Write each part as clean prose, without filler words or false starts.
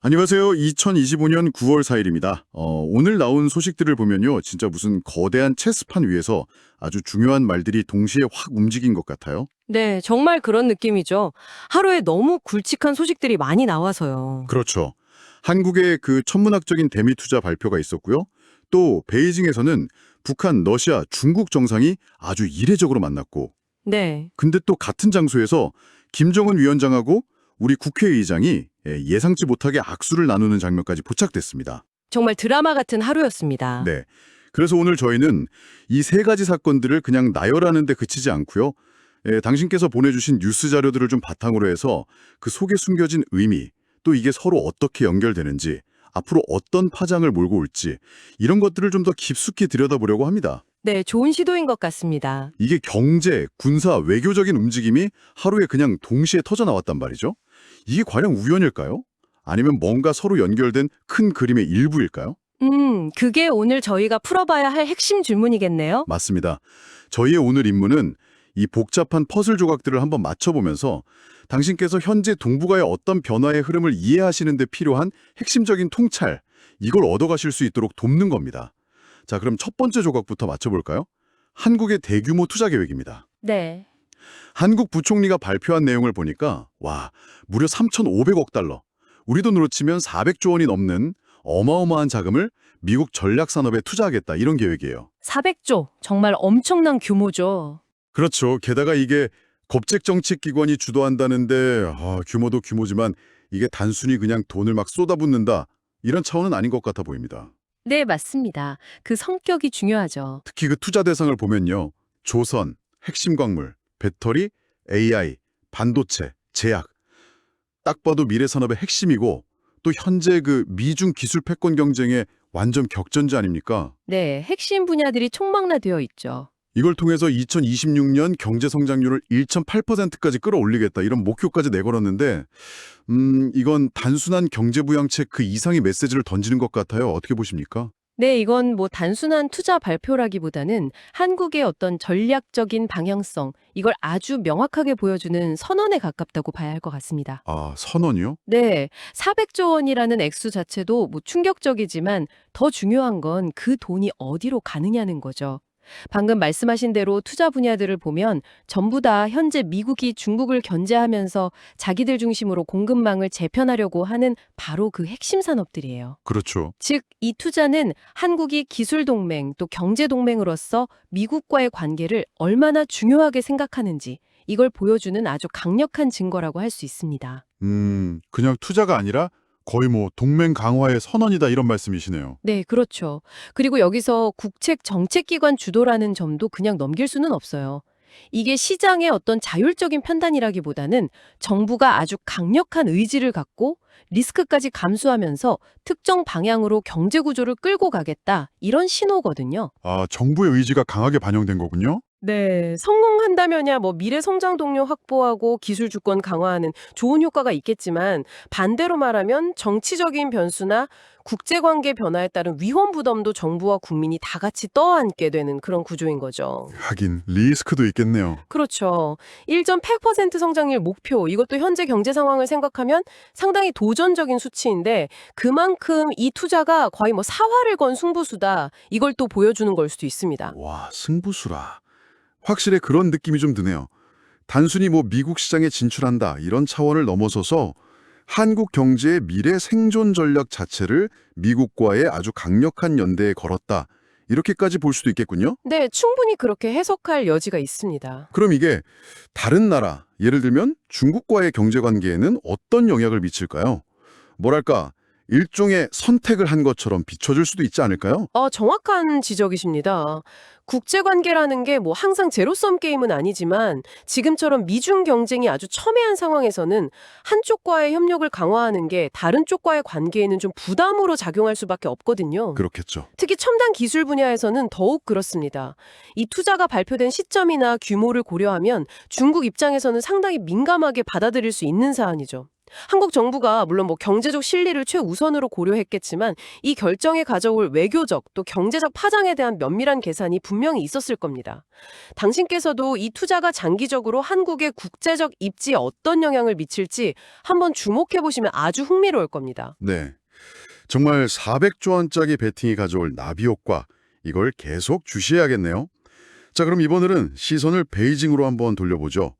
안녕하세요. 2025년 9월 4일입니다. 오늘 나온 소식들을 보면요. 진짜 무슨 거대한 체스판 위에서 아주 중요한 말들이 동시에 확 움직인 것 같아요. 네, 정말 그런 느낌이죠. 하루에 너무 굵직한 소식들이 많이 나와서요. 그렇죠. 한국의 그 천문학적인 대미 투자 발표가 있었고요. 또 베이징에서는 북한, 러시아, 중국 정상이 아주 이례적으로 만났고, 네, 근데 또 같은 장소에서 김정은 위원장하고 우리 국회의장이 예상치 못하게 악수를 나누는 장면까지 포착됐습니다. 정말 드라마 같은 하루였습니다. 네. 그래서 오늘 저희는 이 세 가지 사건들을 그냥 나열하는 데 그치지 않고요. 당신께서 보내주신 뉴스 자료들을 좀 바탕으로 해서 그 속에 숨겨진 의미, 또 이게 서로 어떻게 연결되는지, 앞으로 어떤 파장을 몰고 올지 이런 것들을 좀 더 깊숙이 들여다보려고 합니다. 네, 좋은 시도인 것 같습니다. 이게 경제, 군사, 외교적인 움직임이 하루에 그냥 동시에 터져 나왔단 말이죠. 이게 과연 우연일까요? 아니면 뭔가 서로 연결된 큰 그림의 일부일까요? 그게 오늘 저희가 풀어봐야 할 핵심 질문이겠네요. 맞습니다. 저희의 오늘 임무는 이 복잡한 퍼즐 조각들을 한번 맞춰보면서 당신께서 현재 동북아의 어떤 변화의 흐름을 이해하시는 데 필요한 핵심적인 통찰, 이걸 얻어가실 수 있도록 돕는 겁니다. 자, 그럼 첫 번째 조각부터 맞춰볼까요? 한국의 대규모 투자 계획입니다. 네. 한국 부총리가 발표한 내용을 보니까 와, 무려 3,500억 달러, 우리 돈으로 치면 400조 원이 넘는 어마어마한 자금을 미국 전략산업에 투자하겠다 이런 계획이에요. 400조, 정말 엄청난 규모죠. 그렇죠. 게다가 이게 법책정책기관이 주도한다는데 규모도 규모지만 이게 단순히 그냥 돈을 막 쏟아붓는다 이런 차원은 아닌 것 같아 보입니다. 네, 맞습니다. 그 성격이 중요하죠. 특히 그 투자 대상을 보면요. 조선, 핵심 광물, 배터리, AI, 반도체, 제약. 딱 봐도 미래 산업의 핵심이고 또 현재 그 미중 기술 패권 경쟁의 완전 격전지 아닙니까? 네, 핵심 분야들이 총망라되어 있죠. 이걸 통해서 2026년 경제 성장률을 1.8%까지 끌어올리겠다 이런 목표까지 내걸었는데 이건 단순한 경제 부양책 그 이상의 메시지를 던지는 것 같아요. 어떻게 보십니까? 네, 이건 뭐 단순한 투자 발표라기보다는 한국의 어떤 전략적인 방향성, 이걸 아주 명확하게 보여주는 선언에 가깝다고 봐야 할 것 같습니다. 아, 선언이요? 네, 400조 원이라는 액수 자체도 뭐 충격적이지만 더 중요한 건 그 돈이 어디로 가느냐는 거죠. 방금 말씀하신 대로 투자 분야들을 보면 전부 다 현재 미국이 중국을 견제하면서 자기들 중심으로 공급망을 재편하려고 하는 바로 그 핵심 산업들이에요. 그렇죠. 즉, 이 투자는 한국이 기술 동맹 또 경제 동맹으로서 미국과의 관계를 얼마나 중요하게 생각하는지 이걸 보여주는 아주 강력한 증거라고 할 수 있습니다. 그냥 투자가 아니라 거의 뭐 동맹 강화의 선언이다 이런 말씀이시네요. 네, 그렇죠. 그리고 여기서 국책 정책기관 주도라는 점도 그냥 넘길 수는 없어요. 이게 시장의 어떤 자율적인 판단이라기보다는 정부가 아주 강력한 의지를 갖고 리스크까지 감수하면서 특정 방향으로 경제 구조를 끌고 가겠다. 이런 신호거든요. 아, 정부의 의지가 강하게 반영된 거군요? 네, 성공한다면야 뭐 미래 성장 동력 확보하고 기술 주권 강화하는 좋은 효과가 있겠지만 반대로 말하면 정치적인 변수나 국제 관계 변화에 따른 위험 부담도 정부와 국민이 다 같이 떠안게 되는 그런 구조인 거죠. 하긴 리스크도 있겠네요. 그렇죠. 1.8% 성장률 목표, 이것도 현재 경제 상황을 생각하면 상당히 도전적인 수치인데 그만큼 이 투자가 거의 뭐 사활을 건 승부수다. 이걸 또 보여주는 걸 수도 있습니다. 와, 승부수라. 확실히 그런 느낌이 좀 드네요. 단순히 뭐 미국 시장에 진출한다 이런 차원을 넘어서서 한국 경제의 미래 생존 전략 자체를 미국과의 아주 강력한 연대에 걸었다. 이렇게까지 볼 수도 있겠군요. 네, 충분히 그렇게 해석할 여지가 있습니다. 그럼 이게 다른 나라, 예를 들면 중국과의 경제 관계에는 어떤 영향을 미칠까요? 뭐랄까, 일종의 선택을 한 것처럼 비춰줄 수도 있지 않을까요? 정확한 지적이십니다. 국제관계라는 게 뭐 항상 제로섬 게임은 아니지만 지금처럼 미중 경쟁이 아주 첨예한 상황에서는 한쪽과의 협력을 강화하는 게 다른 쪽과의 관계에는 좀 부담으로 작용할 수밖에 없거든요. 그렇겠죠. 특히 첨단 기술 분야에서는 더욱 그렇습니다. 이 투자가 발표된 시점이나 규모를 고려하면 중국 입장에서는 상당히 민감하게 받아들일 수 있는 사안이죠. 한국 정부가 물론 경제적 실리를 최우선으로 고려했겠지만 이 결정에 가져올 외교적 또 경제적 파장에 대한 면밀한 계산이 분명히 있었을 겁니다. 당신께서도 이 투자가 장기적으로 한국의 국제적 입지에 어떤 영향을 미칠지 한번 주목해 보시면 아주 흥미로울 겁니다. 네. 정말 400조 원짜리 베팅이 가져올 나비 효과, 이걸 계속 주시해야겠네요. 자, 그럼 이번에는 시선을 베이징으로 한번 돌려보죠.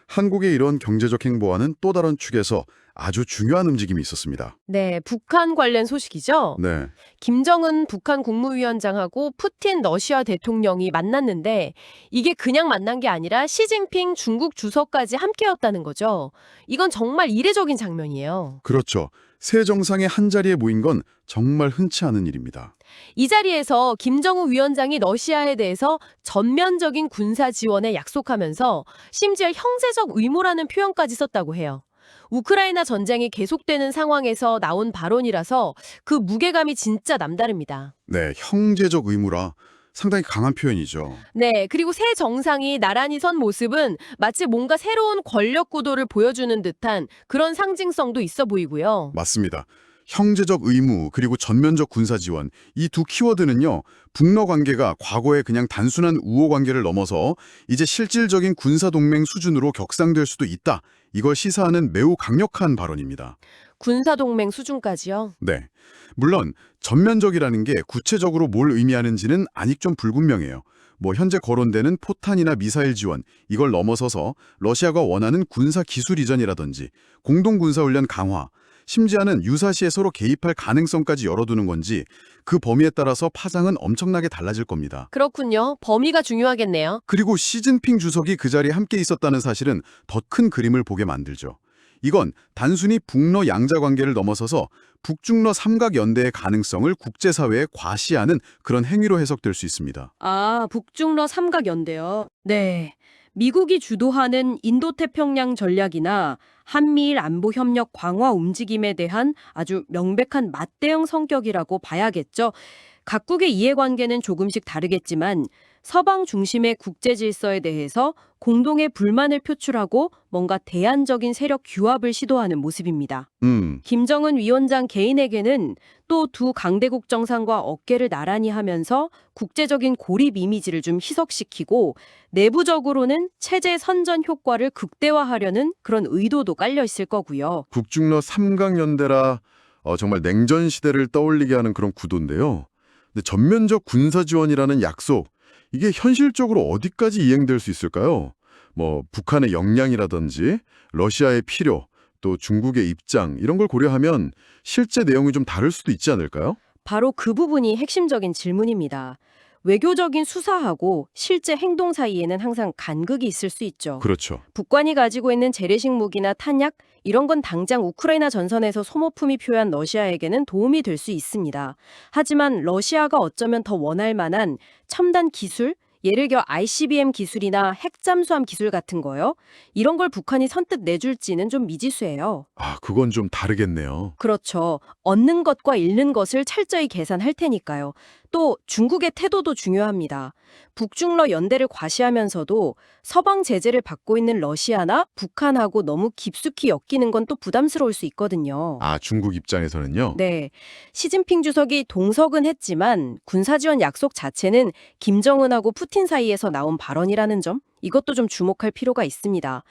한국의 이런 경제적 행보와는 또 다른 축에서 아주 중요한 움직임이 있었습니다. 네, 북한 관련 소식이죠. 네. 김정은 북한 국무위원장하고 푸틴 러시아 대통령이 만났는데 이게 그냥 만난 게 아니라 시진핑 중국 주석까지 함께였다는 거죠. 이건 정말 이례적인 장면이에요. 그렇죠. 세 정상이 한자리에 모인 건 정말 흔치 않은 일입니다. 이 자리에서 김정은 위원장이 러시아에 대해서 전면적인 군사 지원에 약속하면서 심지어 형제적 의무라는 표현까지 썼다고 해요. 우크라이나 전쟁이 계속되는 상황에서 나온 발언이라서 그 무게감이 진짜 남다릅니다. 네, 형제적 의무라 상당히 강한 표현이죠. 네, 그리고 새 정상이 나란히 선 모습은 마치 뭔가 새로운 권력 구도를 보여주는 듯한 그런 상징성도 있어 보이고요. 맞습니다. 형제적 의무 그리고 전면적 군사 지원, 이 두 키워드는요. 북러 관계가 과거에 그냥 단순한 우호 관계를 넘어서 이제 실질적인 군사 동맹 수준으로 격상될 수도 있다. 이걸 시사하는 매우 강력한 발언입니다. 군사동맹 수준까지요. 네. 물론 전면적이라는 게 구체적으로 뭘 의미하는지는 아직 좀 불분명해요. 현재 거론되는 포탄이나 미사일 지원, 이걸 넘어서서 러시아가 원하는 군사 기술 이전이라든지 공동 군사훈련 강화, 심지어는 유사시에 서로 개입할 가능성까지 열어두는 건지 그 범위에 따라서 파장은 엄청나게 달라질 겁니다. 그렇군요. 범위가 중요하겠네요. 그리고 시진핑 주석이 그 자리에 함께 있었다는 사실은 더 큰 그림을 보게 만들죠. 이건 단순히 북러 양자 관계를 넘어서서 북중러 삼각 연대의 가능성을 국제사회에 과시하는 그런 행위로 해석될 수 있습니다. 아, 북중러 삼각연대요. 네. 미국이 주도하는 인도태평양 전략이나 한미일 안보 협력 강화 움직임에 대한 아주 명백한 맞대응 성격이라고 봐야겠죠. 각국의 이해관계는 조금씩 다르겠지만 서방 중심의 국제 질서에 대해서 공동의 불만을 표출하고 뭔가 대안적인 세력 규합을 시도하는 모습입니다. 김정은 위원장 개인에게는 또 두 강대국 정상과 어깨를 나란히 하면서 국제적인 고립 이미지를 좀 희석시키고 내부적으로는 체제 선전 효과를 극대화하려는 그런 의도도 깔려 있을 거고요. 북중러 삼각연대라 정말 냉전 시대를 떠올리게 하는 그런 구도인데요. 근데 전면적 군사 지원이라는 약속, 이게 현실적으로 어디까지 이행될 수 있을까요? 북한의 역량이라든지 러시아의 필요, 또 중국의 입장 이런 걸 고려하면 실제 내용이 좀 다를 수도 있지 않을까요? 바로 그 부분이 핵심적인 질문입니다. 외교적인 수사하고 실제 행동 사이에는 항상 간극이 있을 수 있죠. 그렇죠. 북한이 가지고 있는 재래식 무기나 탄약 이런 건 당장 우크라이나 전선에서 소모품이 필요한 러시아에게는 도움이 될 수 있습니다. 하지만 러시아가 어쩌면 더 원할 만한 첨단 기술, 예를 들어 ICBM 기술이나 핵 잠수함 기술 같은 거요. 이런 걸 북한이 선뜻 내줄지는 좀 미지수예요. 아, 그건 좀 다르겠네요. 그렇죠. 얻는 것과 잃는 것을 철저히 계산할 테니까요. 또 중국의 태도도 중요합니다. 북중러 연대를 과시하면서도 서방 제재를 받고 있는 러시아나 북한하고 너무 깊숙이 엮이는 건 또 부담스러울 수 있거든요. 아, 중국 입장에서는요? 네. 시진핑 주석이 동석은 했지만 군사지원 약속 자체는 김정은하고 푸틴 사이에서 나온 발언이라는 점, 이것도 좀 주목할 필요가 있습니다.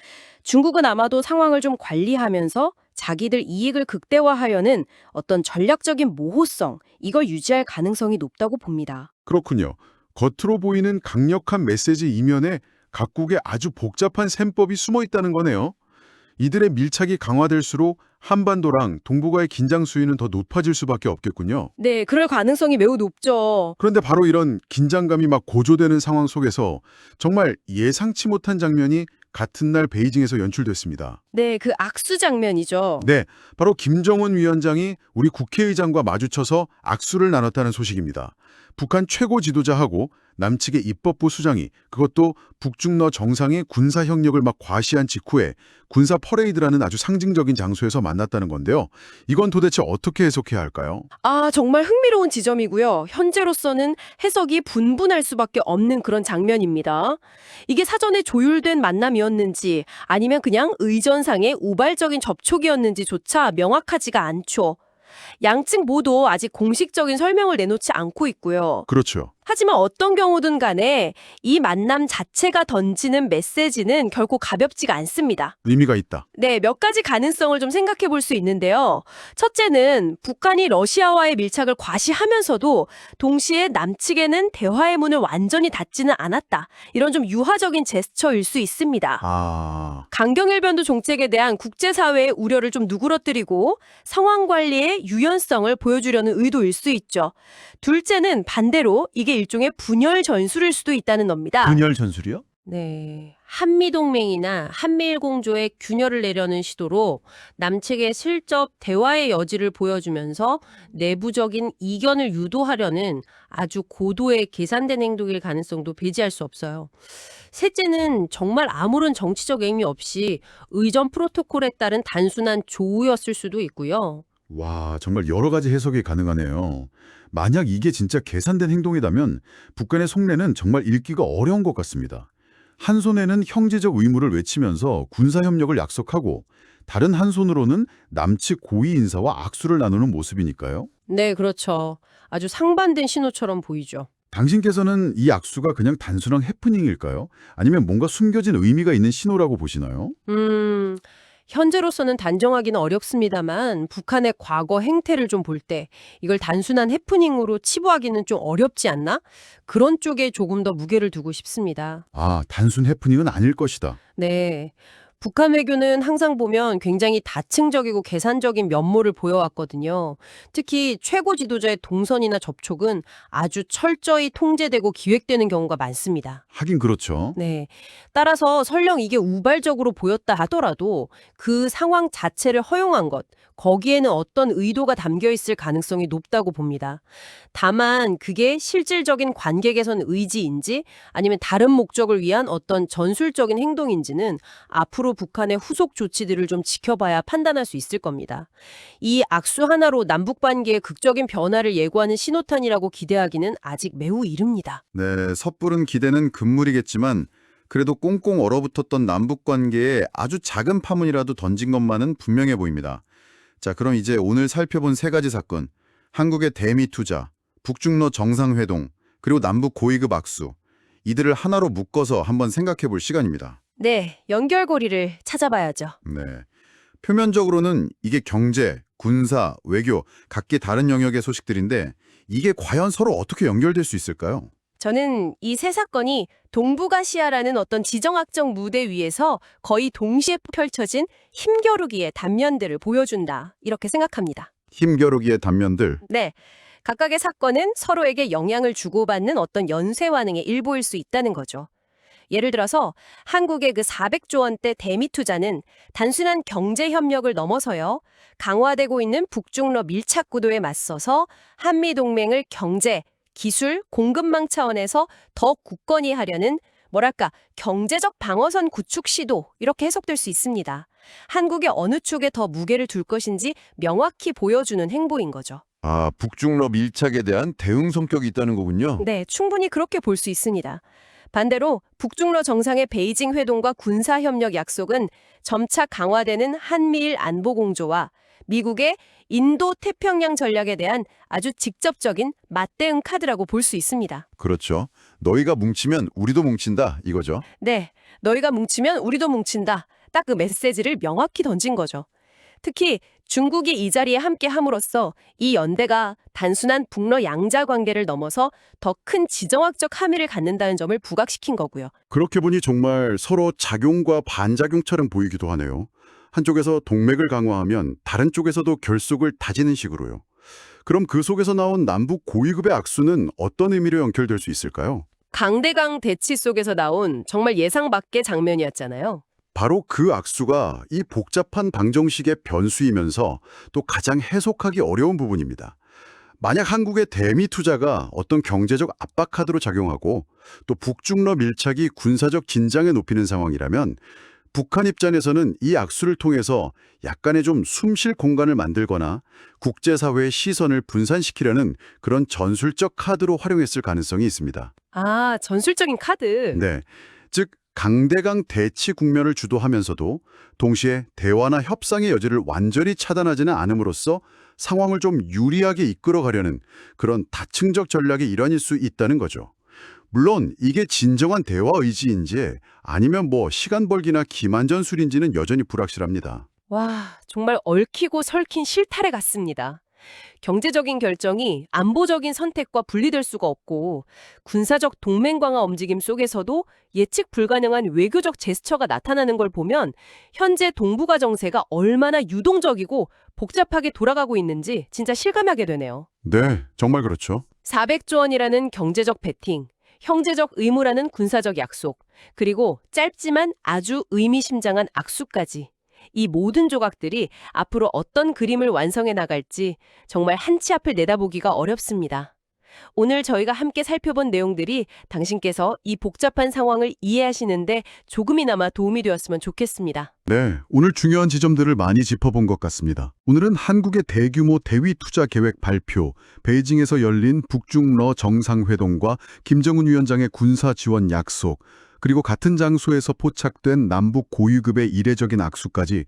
중국은 아마도 상황을 좀 관리하면서 자기들 이익을 극대화하려는 어떤 전략적인 모호성, 이걸 유지할 가능성이 높다고 봅니다. 그렇군요. 겉으로 보이는 강력한 메시지 이면에 각국의 아주 복잡한 셈법이 숨어 있다는 거네요. 이들의 밀착이 강화될수록 한반도랑 동북아의 긴장 수위는 더 높아질 수밖에 없겠군요. 네, 그럴 가능성이 매우 높죠. 그런데 바로 이런 긴장감이 막 고조되는 상황 속에서 정말 예상치 못한 장면이 같은 날 베이징에서 연출됐습니다. 네, 그 악수 장면이죠. 네, 바로 김정은 위원장이 우리 국회의장과 마주쳐서 악수를 나눴다는 소식입니다. 북한 최고 지도자하고 남측의 입법부 수장이 그것도 북중러 정상의 군사 협력을 막 과시한 직후에 군사 퍼레이드라는 아주 상징적인 장소에서 만났다는 건데요. 이건 도대체 어떻게 해석해야 할까요? 아, 정말 흥미로운 지점이고요. 현재로서는 해석이 분분할 수밖에 없는 그런 장면입니다. 이게 사전에 조율된 만남이었는지 아니면 그냥 의전상의 우발적인 접촉이었는지조차 명확하지가 않죠. 양측 모두 아직 공식적인 설명을 내놓지 않고 있고요. 그렇죠. 하지만 어떤 경우든 간에 이 만남 자체가 던지는 메시지는 결코 가볍지가 않습니다. 의미가 있다. 네, 몇 가지 가능성을 좀 생각해 볼 수 있는데요. 첫째는 북한이 러시아와의 밀착을 과시하면서도 동시에 남측에는 대화의 문을 완전히 닫지는 않았다. 이런 좀 유화적인 제스처일 수 있습니다. 강경일변도 종책에 대한 국제사회의 우려를 좀 누그러뜨리고 상황 관리의 유연성을 보여주려는 의도일 수 있죠. 둘째는 반대로 이게 일종의 분열 전술일 수도 있다는 겁니다. 분열 전술이요? 네. 한미동맹이나 한미일공조에 균열을 내려는 시도로 남측의 슬쩍 대화의 여지를 보여주면서 내부적인 이견을 유도하려는 아주 고도의 계산된 행동일 가능성도 배제할 수 없어요. 셋째는 정말 아무런 정치적 의미 없이 의전 프로토콜에 따른 단순한 조우였을 수도 있고요. 와, 정말 여러 가지 해석이 가능하네요. 만약 이게 진짜 계산된 행동이라면 북한의 속내는 정말 읽기가 어려운 것 같습니다. 한 손에는 형제적 의무를 외치면서 군사협력을 약속하고 다른 한 손으로는 남측 고위 인사와 악수를 나누는 모습이니까요. 네, 그렇죠. 아주 상반된 신호처럼 보이죠. 당신께서는 이 악수가 그냥 단순한 해프닝일까요? 아니면 뭔가 숨겨진 의미가 있는 신호라고 보시나요? 현재로서는 단정하기는 어렵습니다만 북한의 과거 행태를 좀 볼 때 이걸 단순한 해프닝으로 치부하기는 좀 어렵지 않나? 그런 쪽에 조금 더 무게를 두고 싶습니다. 아, 단순 해프닝은 아닐 것이다. 네. 북한 외교는 항상 보면 굉장히 다층적이고 계산적인 면모를 보여왔거든요. 특히 최고 지도자의 동선이나 접촉은 아주 철저히 통제되고 기획되는 경우가 많습니다. 하긴 그렇죠. 네. 따라서 설령 이게 우발적으로 보였다 하더라도 그 상황 자체를 허용한 것, 거기에는 어떤 의도가 담겨 있을 가능성이 높다고 봅니다. 다만 그게 실질적인 관계 개선 의지인지 아니면 다른 목적을 위한 어떤 전술적인 행동인지는 앞으로 북한의 후속 조치들을 좀 지켜봐야 판단할 수 있을 겁니다. 이 악수 하나로 남북 관계의 극적인 변화를 예고하는 신호탄이라고 기대하기는 아직 매우 이릅니다. 네, 섣부른 기대는 금물이겠지만 그래도 꽁꽁 얼어붙었던 남북 관계에 아주 작은 파문이라도 던진 것만은 분명해 보입니다. 자, 그럼 이제 오늘 살펴본 세 가지 사건, 한국의 대미 투자, 북중러 정상회동, 그리고 남북 고위급 악수, 이들을 하나로 묶어서 한번 생각해 볼 시간입니다. 네, 연결고리를 찾아봐야죠. 네. 표면적으로는 이게 경제, 군사, 외교, 각기 다른 영역의 소식들인데 이게 과연 서로 어떻게 연결될 수 있을까요? 저는 이 세 사건이 동북아시아라는 어떤 지정학적 무대 위에서 거의 동시에 펼쳐진 힘겨루기의 단면들을 보여준다. 이렇게 생각합니다. 힘겨루기의 단면들. 네. 각각의 사건은 서로에게 영향을 주고받는 어떤 연쇄환응의 일부일 수 있다는 거죠. 예를 들어서 한국의 그 400조 원대 대미 투자는 단순한 경제 협력을 넘어서요. 강화되고 있는 북중러 밀착 구도에 맞서서 한미 동맹을 경제, 기술, 공급망 차원에서 더 굳건히 하려는 뭐랄까 경제적 방어선 구축 시도 이렇게 해석될 수 있습니다. 한국의 어느 쪽에 더 무게를 둘 것인지 명확히 보여주는 행보인 거죠. 아, 북중러 밀착에 대한 대응 성격이 있다는 거군요. 네, 충분히 그렇게 볼 수 있습니다. 반대로 북중러 정상의 베이징 회동과 군사협력 약속은 점차 강화되는 한미일 안보공조와 미국의 인도 태평양 전략에 대한 아주 직접적인 맞대응 카드라고 볼 수 있습니다. 그렇죠. 너희가 뭉치면 우리도 뭉친다 이거죠. 네, 너희가 뭉치면 우리도 뭉친다. 딱 그 메시지를 명확히 던진 거죠. 특히 중국이 이 자리에 함께 함으로써 이 연대가 단순한 북러 양자 관계를 넘어서 더 큰 지정학적 함의를 갖는다는 점을 부각시킨 거고요. 그렇게 보니 정말 서로 작용과 반작용처럼 보이기도 하네요. 한쪽에서 동맥을 강화하면 다른 쪽에서도 결속을 다지는 식으로요. 그럼 그 속에서 나온 남북 고위급의 악수는 어떤 의미로 연결될 수 있을까요? 강대강 대치 속에서 나온 정말 예상 밖의 장면이었잖아요. 바로 그 악수가 이 복잡한 방정식의 변수이면서 또 가장 해석하기 어려운 부분입니다. 만약 한국의 대미 투자가 어떤 경제적 압박 카드로 작용하고 또 북중러 밀착이 군사적 긴장에 높이는 상황이라면 북한 입장에서는 이 악수를 통해서 약간의 좀 숨쉴 공간을 만들거나 국제사회의 시선을 분산시키려는 그런 전술적 카드로 활용했을 가능성이 있습니다. 아, 전술적인 카드. 네, 즉 강대강 대치 국면을 주도하면서도 동시에 대화나 협상의 여지를 완전히 차단하지는 않음으로써 상황을 좀 유리하게 이끌어가려는 그런 다층적 전략의 일환일 수 있다는 거죠. 물론 이게 진정한 대화 의지인지 아니면 시간 벌기나 기만전술인지는 여전히 불확실합니다. 와, 정말 얽히고 설킨 실타래 같습니다. 경제적인 결정이 안보적인 선택과 분리될 수가 없고 군사적 동맹 강화 움직임 속에서도 예측 불가능한 외교적 제스처가 나타나는 걸 보면 현재 동북아 정세가 얼마나 유동적이고 복잡하게 돌아가고 있는지 진짜 실감하게 되네요. 네, 정말 그렇죠. 400조 원이라는 경제적 베팅, 형제적 의무라는 군사적 약속, 그리고 짧지만 아주 의미심장한 악수까지. 이 모든 조각들이 앞으로 어떤 그림을 완성해 나갈지 정말 한치 앞을 내다보기가 어렵습니다. 오늘 저희가 함께 살펴본 내용들이 당신께서 이 복잡한 상황을 이해하시는데 조금이나마 도움이 되었으면 좋겠습니다. 네, 오늘 중요한 지점들을 많이 짚어본 것 같습니다. 오늘은 한국의 대규모 대위 투자 계획 발표, 베이징에서 열린 북중러 정상회동과 김정은 위원장의 군사 지원 약속, 그리고 같은 장소에서 포착된 남북 고위급의 이례적인 악수까지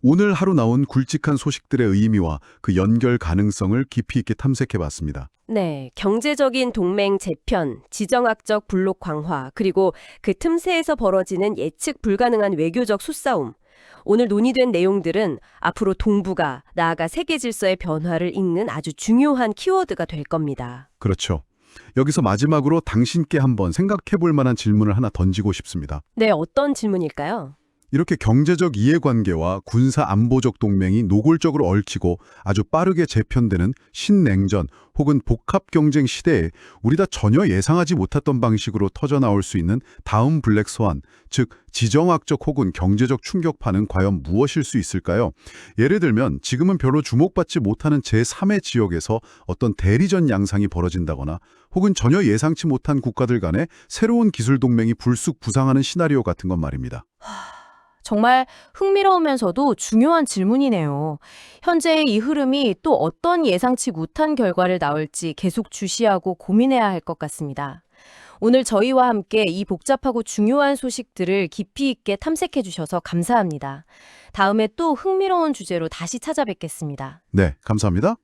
오늘 하루 나온 굵직한 소식들의 의미와 그 연결 가능성을 깊이 있게 탐색해봤습니다. 네, 경제적인 동맹 재편, 지정학적 블록 강화, 그리고 그 틈새에서 벌어지는 예측 불가능한 외교적 수싸움. 오늘 논의된 내용들은 앞으로 동북아, 나아가 세계 질서의 변화를 읽는 아주 중요한 키워드가 될 겁니다. 그렇죠. 여기서 마지막으로 당신께 한번 생각해볼 만한 질문을 하나 던지고 싶습니다. 네, 어떤 질문일까요? 이렇게 경제적 이해관계와 군사 안보적 동맹이 노골적으로 얽히고 아주 빠르게 재편되는 신냉전 혹은 복합 경쟁 시대에 우리 다 전혀 예상하지 못했던 방식으로 터져나올 수 있는 다음 블랙스완, 즉 지정학적 혹은 경제적 충격파는 과연 무엇일 수 있을까요? 예를 들면 지금은 별로 주목받지 못하는 제3의 지역에서 어떤 대리전 양상이 벌어진다거나 혹은 전혀 예상치 못한 국가들 간의 새로운 기술 동맹이 불쑥 부상하는 시나리오 같은 건 말입니다. 정말 흥미로우면서도 중요한 질문이네요. 현재의 이 흐름이 또 어떤 예상치 못한 결과를 낳을지 계속 주시하고 고민해야 할 것 같습니다. 오늘 저희와 함께 이 복잡하고 중요한 소식들을 깊이 있게 탐색해 주셔서 감사합니다. 다음에 또 흥미로운 주제로 다시 찾아뵙겠습니다. 네, 감사합니다.